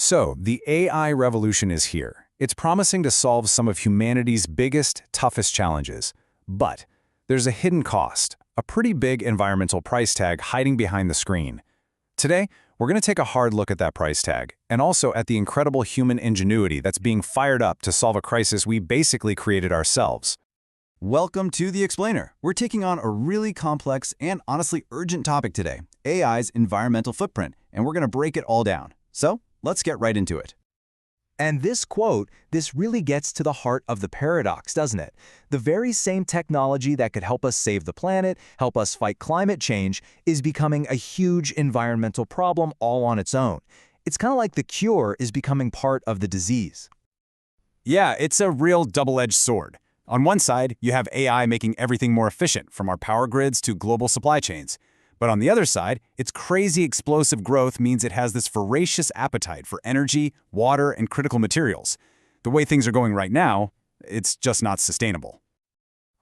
So, the AI revolution is here. It's promising to solve some of humanity's biggest, toughest challenges. But there's a hidden cost, a pretty big environmental price tag hiding behind the screen. Today, we're going to take a hard look at that price tag, and also at the incredible human ingenuity that's being fired up to solve a crisis we basically created ourselves. Welcome to The Explainer. We're taking on a really complex and honestly urgent topic today, AI's environmental footprint, and we're going to break it all down. So, let's get right into it. And this quote, this really gets to the heart of the paradox, doesn't it? The very same technology that could help us save the planet, help us fight climate change, is becoming a huge environmental problem all on its own. It's kind of like the cure is becoming part of the disease. Yeah, it's a real double-edged sword. On one side, you have AI making everything more efficient, from our power grids to global supply chains. But on the other side, its crazy explosive growth means it has this voracious appetite for energy, water, and critical materials. The way things are going right now, it's just not sustainable.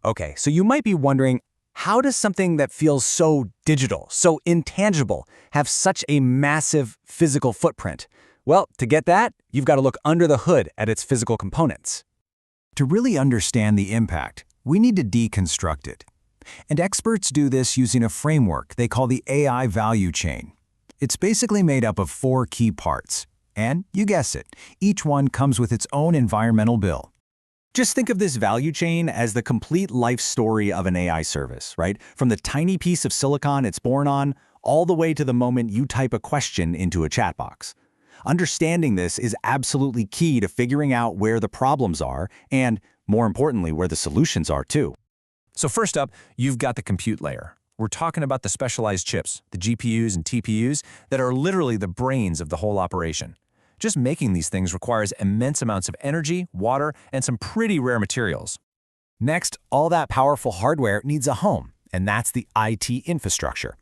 Okay, so you might be wondering, how does something that feels so digital, so intangible, have such a massive physical footprint? Well, to get that, you've got to look under the hood at its physical components. To really understand the impact, we need to deconstruct it. And experts do this using a framework they call the AI value chain. It's basically made up of 4 key parts. And, you guess it, each one comes with its own environmental bill. Just think of this value chain as the complete life story of an AI service, right? From the tiny piece of silicon it's born on, all the way to the moment you type a question into a chat box. Understanding this is absolutely key to figuring out where the problems are and, more importantly, where the solutions are too. So first up, you've got the compute layer. We're talking about the specialized chips, the GPUs and TPUs, that are literally the brains of the whole operation. Just making these things requires immense amounts of energy, water, and some pretty rare materials. Next, all that powerful hardware needs a home, and that's the IT infrastructure.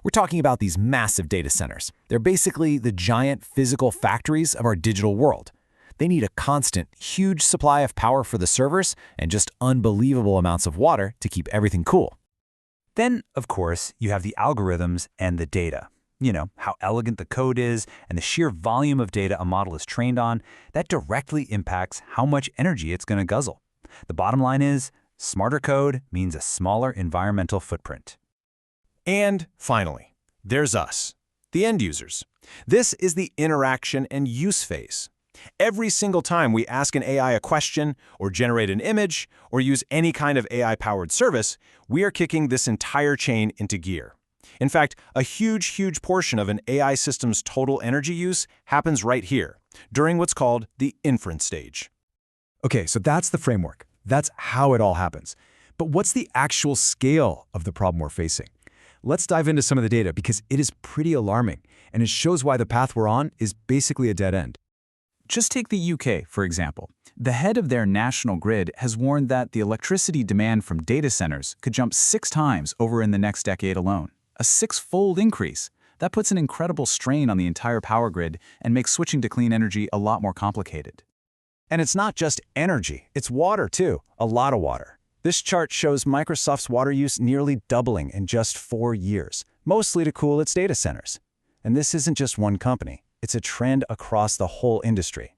We're talking about these massive data centers. They're basically the giant physical factories of our digital world. They need a constant, huge supply of power for the servers and just unbelievable amounts of water to keep everything cool. Then, of course, you have the algorithms and the data. You know, how elegant the code is and the sheer volume of data a model is trained on, that directly impacts how much energy it's going to guzzle. The bottom line is, smarter code means a smaller environmental footprint. And finally, there's us, the end users. This is the interaction and use phase. Every single time we ask an AI a question, or generate an image, or use any kind of AI-powered service, we are kicking this entire chain into gear. In fact, a huge portion of an AI system's total energy use happens right here, during what's called the inference stage. Okay, so that's the framework. That's how it all happens. But what's the actual scale of the problem we're facing? Let's dive into some of the data because it is pretty alarming, and it shows why the path we're on is basically a dead end. Just take the UK, for example. The head of their national grid has warned that the electricity demand from data centers could jump 6 times over in the next decade alone. A 6-fold increase. That puts an incredible strain on the entire power grid and makes switching to clean energy a lot more complicated. And it's not just energy, it's water too, a lot of water. This chart shows Microsoft's water use nearly doubling in just 4 years, mostly to cool its data centers. And this isn't just one company. It's a trend across the whole industry.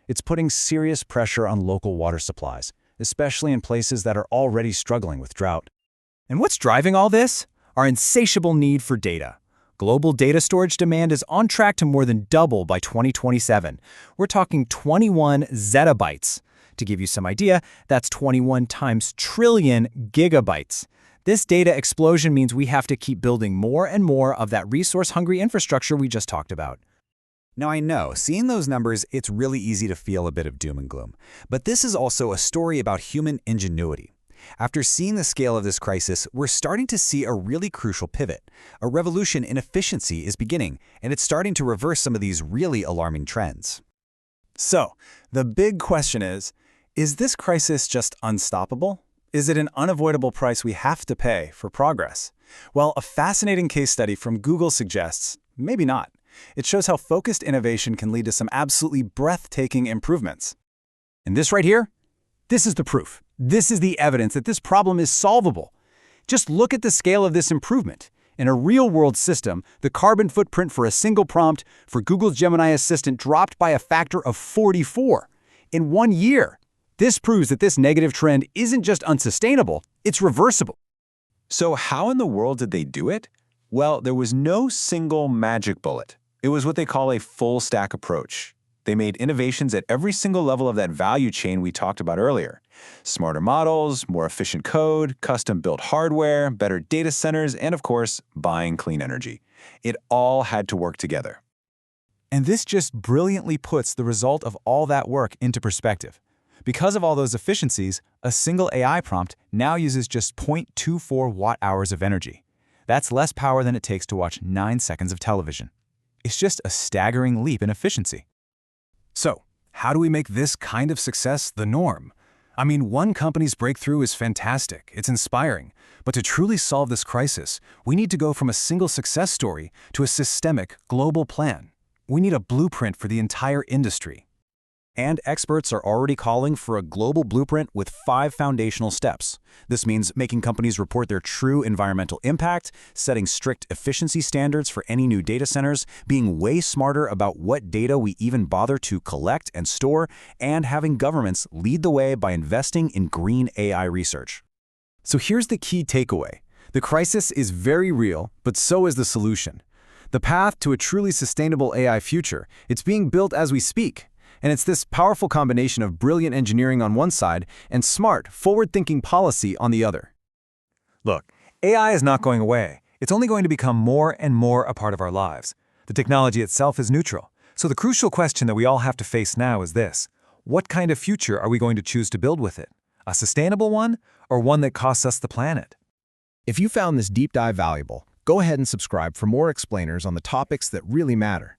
It's putting serious pressure on local water supplies, especially in places that are already struggling with drought. And what's driving all this? Our insatiable need for data. Global data storage demand is on track to more than double by 2027. We're talking 21 zettabytes. To give you some idea, that's 21 times trillion gigabytes. This data explosion means we have to keep building more and more of that resource-hungry infrastructure we just talked about. Now I know, seeing those numbers, it's really easy to feel a bit of doom and gloom. But this is also a story about human ingenuity. After seeing the scale of this crisis, we're starting to see a really crucial pivot. A revolution in efficiency is beginning, and it's starting to reverse some of these really alarming trends. So, the big question is this crisis just unstoppable? Is it an unavoidable price we have to pay for progress? Well, a fascinating case study from Google suggests, maybe not. It shows how focused innovation can lead to some absolutely breathtaking improvements. And this right here? This is the proof. This is the evidence that this problem is solvable. Just look at the scale of this improvement. In a real-world system, the carbon footprint for a single prompt for Google's Gemini Assistant dropped by a factor of 44 in 1 year. This proves that this negative trend isn't just unsustainable, it's reversible. So how in the world did they do it? Well, there was no single magic bullet. It was what they call a full-stack approach. They made innovations at every single level of that value chain we talked about earlier. Smarter models, more efficient code, custom-built hardware, better data centers, and of course, buying clean energy. It all had to work together. And this just brilliantly puts the result of all that work into perspective. Because of all those efficiencies, a single AI prompt now uses just 0.24 watt-hours of energy. That's less power than it takes to watch 9 seconds of television. It's just a staggering leap in efficiency. So, how do we make this kind of success the norm? I mean, one company's breakthrough is fantastic, it's inspiring, but to truly solve this crisis, we need to go from a single success story to a systemic, global plan. We need a blueprint for the entire industry. And experts are already calling for a global blueprint with 5 foundational steps. This means making companies report their true environmental impact, setting strict efficiency standards for any new data centers, being way smarter about what data we even bother to collect and store, and having governments lead the way by investing in green AI research. So here's the key takeaway. The crisis is very real, but so is the solution. The path to a truly sustainable AI future, it's being built as we speak. And it's this powerful combination of brilliant engineering on one side and smart, forward-thinking policy on the other. Look, AI is not going away. It's only going to become more and more a part of our lives. The technology itself is neutral. So the crucial question that we all have to face now is this: what kind of future are we going to choose to build with it? A sustainable one, or one that costs us the planet? If you found this deep dive valuable, go ahead and subscribe for more explainers on the topics that really matter.